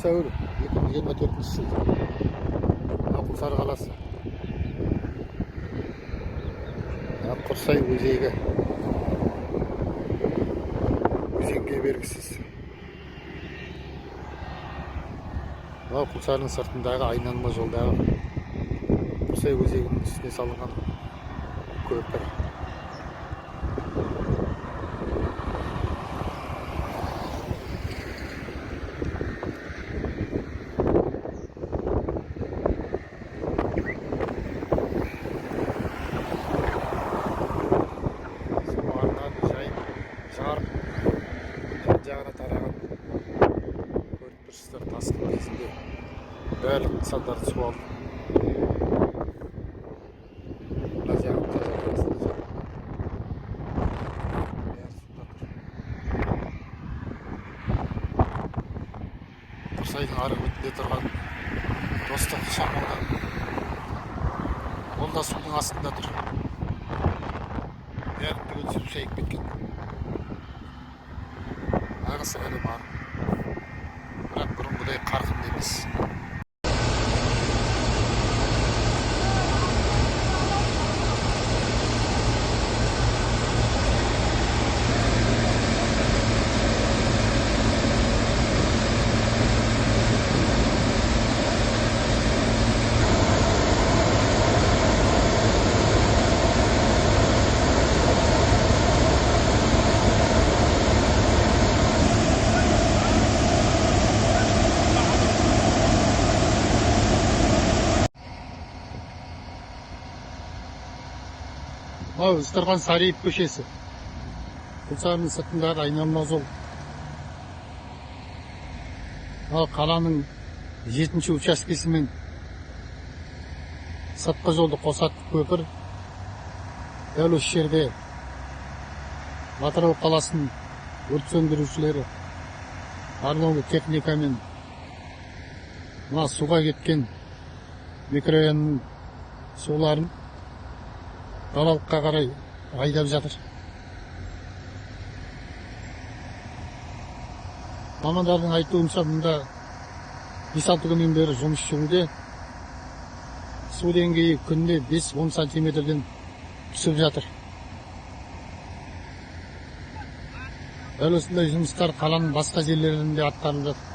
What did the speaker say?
сәуір 2024 жыл Құлсары қаласы Құрсай өзегі өзенге бергісіз. Құлсарының сыртындағы айналма жолдағы Құрсай өзегінің үстіне салынған көпір. Жағына тараған көріп тұрсыздар, тасқын кезінде барлық нысандарды су алды. Мына жағын Құрсайдың арғы бетінде тұрған Достық ықшамауданы, ол да судың астында тұр. Бәрі түгел су шайып кеткен. Ағысы әлі бар, бірақ бұрынғыдай қарқынды емес. Ыстырған Сариев көшесі, Құлсарының сыртындағы айналма жол. Қаланың 7-ші учаскесімен сыртқы жолды қосатын көпір. Дәл осы жерде Атырау қаласының өрт сөндірушілері арнаулы техникамен суға кеткен микрорайонның суларын далалыққа қарай айдап жатыр. Мамандардың айтуынша мұнда 5-6 күннен бері жұмыс жүруде. Су деңгейі күнде 5-10 сантиметрден түсіп жатыр. Дәл осындай жұмыстар қаланың басқа жерлерінде атқарылып жатыр.